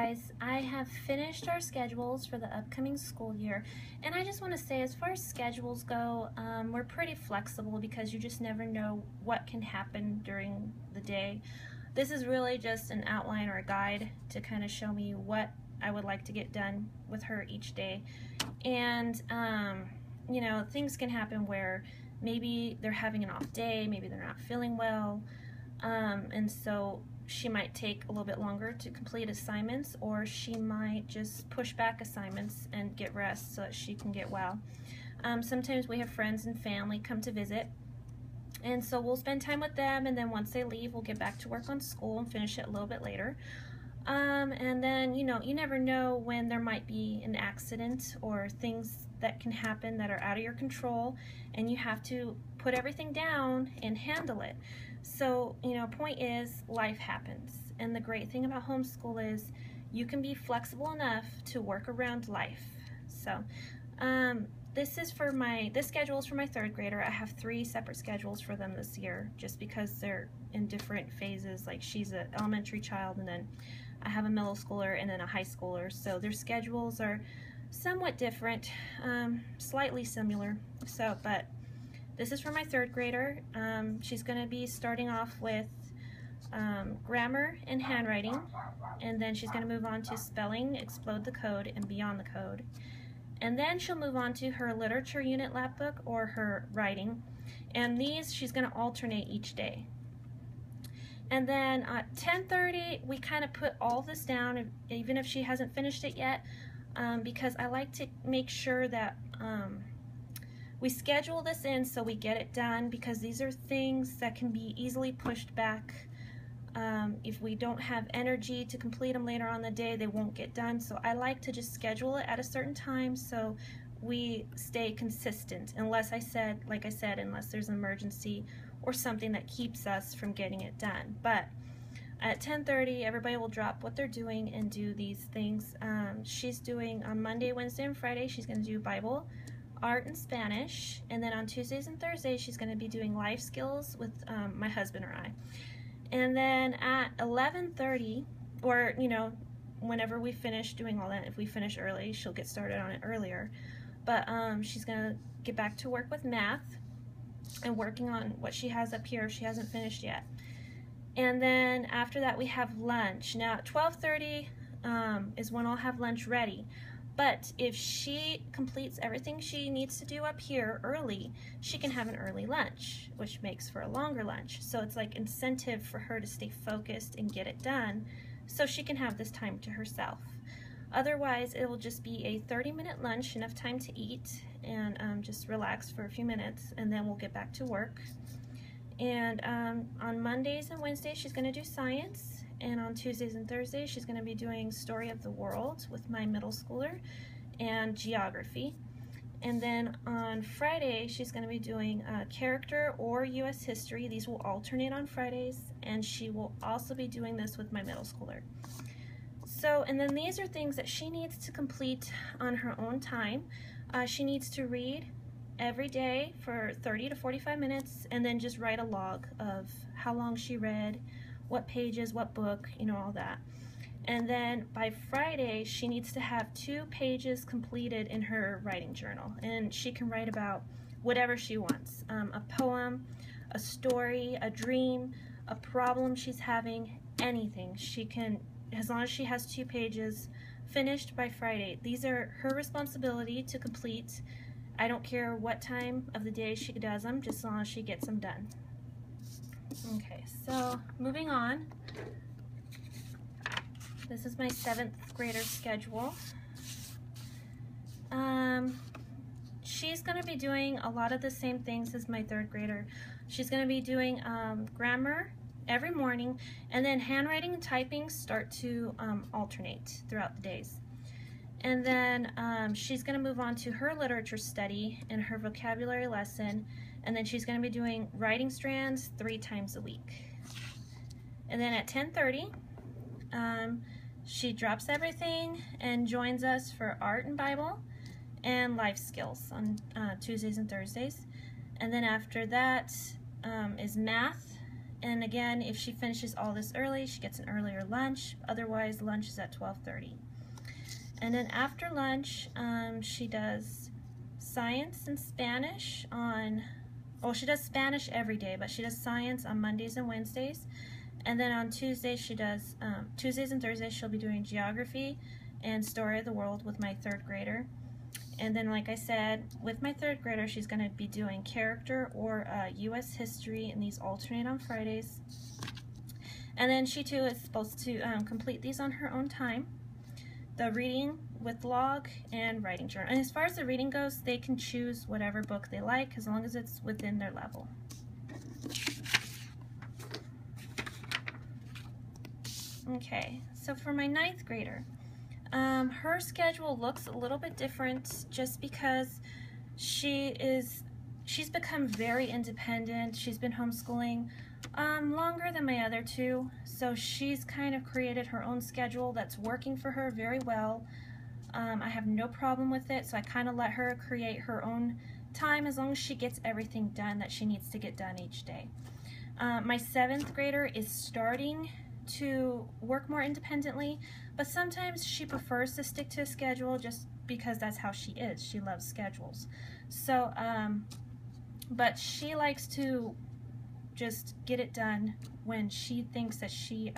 guys, I have finished our schedules for the upcoming school year, and I just want to say, as far as schedules go, we're pretty flexible because you just never know what can happen during the day. This is really just an outline or a guide to kind of show me what I would like to get done with her each day. And you know, things can happen where maybe they're having an off day, maybe they're not feeling well, and so she might take a little bit longer to complete assignments, or she might just push back assignments and get rest so that she can get well. Sometimes we have friends and family come to visit, and so we'll spend time with them, and then once they leave, we'll get back to work on school and finish it a little bit later. And then, you know, you never know when there might be an accident or things that can happen that are out of your control, and you have to put everything down and handle it. So, you know, point is, life happens. And the great thing about homeschool is you can be flexible enough to work around life. So, this schedule is for my third grader. I have 3 separate schedules for them this year, just because they're in different phases. Like, she's an elementary child, and then I have a middle schooler and then a high schooler. So their schedules are somewhat different, slightly similar. So, but this is for my third grader. She's going to be starting off with grammar and handwriting, and then she's going to move on to spelling, explode the code, and beyond the code. And then she'll move on to her literature unit lab book or her writing, and these she's going to alternate each day. And then at 10:30, we kind of put all this down, even if she hasn't finished it yet, because I like to make sure that we schedule this in so we get it done, because these are things that can be easily pushed back. If we don't have energy to complete them later on in the day, they won't get done. So I like to just schedule it at a certain time so we stay consistent, unless like I said, unless there's an emergency or something that keeps us from getting it done. But at 10:30, everybody will drop what they're doing and do these things. She's doing on Monday, Wednesday, and Friday, she's going to do Bible, art, and Spanish. And then on Tuesdays and Thursdays, she's going to be doing life skills with my husband or I. And then at 11:30, or, you know, whenever we finish doing all that, if we finish early, she'll get started on it earlier. But she's going to get back to work with math and working on what she has up here if she hasn't finished yet. And then after that, we have lunch. Now at 12:30 is when I'll have lunch ready. But if she completes everything she needs to do up here early, she can have an early lunch, which makes for a longer lunch. So it's like incentive for her to stay focused and get it done so she can have this time to herself. Otherwise, it will just be a 30-minute lunch, enough time to eat and just relax for a few minutes, and then we'll get back to work. And on Mondays and Wednesdays, she's going to do science. And on Tuesdays and Thursdays, she's going to be doing Story of the World with my middle schooler and geography. And then on Friday, she's going to be doing character or U.S. history. These will alternate on Fridays, and she will also be doing this with my middle schooler. So, and then these are things that she needs to complete on her own time. She needs to read every day for 30 to 45 minutes, and then just write a log of how long she read, what pages, what book, you know, all that. And then by Friday, she needs to have 2 pages completed in her writing journal, and she can write about whatever she wants. A poem, a story, a dream, a problem she's having, anything. She can, as long as she has 2 pages finished by Friday. These are her responsibility to complete. I don't care what time of the day she does them, just as long as she gets them done. Okay, so moving on. This is my 7th grader schedule. She's going to be doing a lot of the same things as my 3rd grader. She's going to be doing grammar every morning, and then handwriting and typing start to alternate throughout the days. And then she's going to move on to her literature study and her vocabulary lesson, and then she's going to be doing writing strands 3 times a week. And then at 10:30, she drops everything and joins us for art and Bible and life skills on Tuesdays and Thursdays. And then after that is math And again, if she finishes all this early, she gets an earlier lunch. Otherwise, lunch is at 12:30. And then after lunch, she does science and Spanish on, well, she does Spanish every day, but she does science on Mondays and Wednesdays. And then on Tuesdays, she does, Tuesdays and Thursdays, she'll be doing geography and story of the world with my 3rd grader. And then, like I said, with my 3rd grader, she's going to be doing character or U.S. history, and these alternate on Fridays. And then she too is supposed to complete these on her own time. The reading with log and writing journal. And as far as the reading goes, they can choose whatever book they like as long as it's within their level. Okay, so for my 9th grader, her schedule looks a little bit different just because she's become very independent. She's been homeschooling longer than my other 2, so she's kind of created her own schedule that's working for her very well. I have no problem with it, so I kind of let her create her own time as long as she gets everything done that she needs to get done each day. My 7th grader is starting to work more independently, but sometimes she prefers to stick to a schedule just because that's how she is. She loves schedules. So, but she likes to just get it done when she thinks that she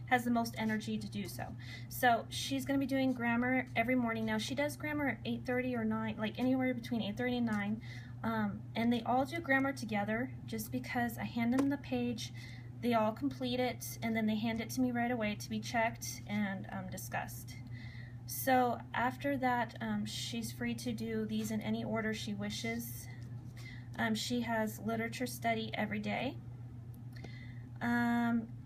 has the most energy to do so. So she's going to be doing grammar every morning. Now she does grammar at 8:30 or 9, like anywhere between 8:30 and 9, and they all do grammar together just because I hand them the page. They all complete it, and then they hand it to me right away to be checked and discussed. So after that, she's free to do these in any order she wishes. She has literature study every day.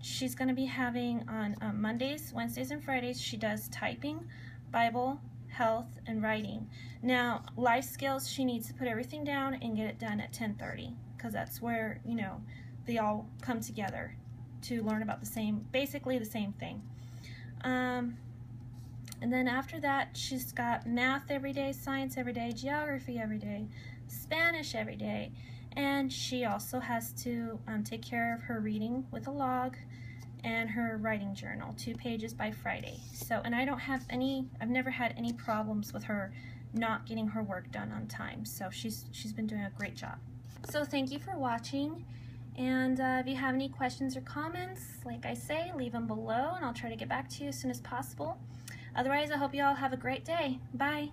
She's going to be having on Mondays, Wednesdays, and Fridays, she does typing, Bible, health, and writing. Now, life skills, she needs to put everything down and get it done at 10:30 because that's where, you know, they all come together to learn about basically the same thing. And then after that, she's got math every day, science every day, geography every day, Spanish every day, and she also has to take care of her reading with a log and her writing journal, 2 pages by Friday. So, and I've never had any problems with her not getting her work done on time. So she's been doing a great job. So thank you for watching. And if you have any questions or comments, like I say, leave them below and I'll try to get back to you as soon as possible. Otherwise, I hope you all have a great day. Bye.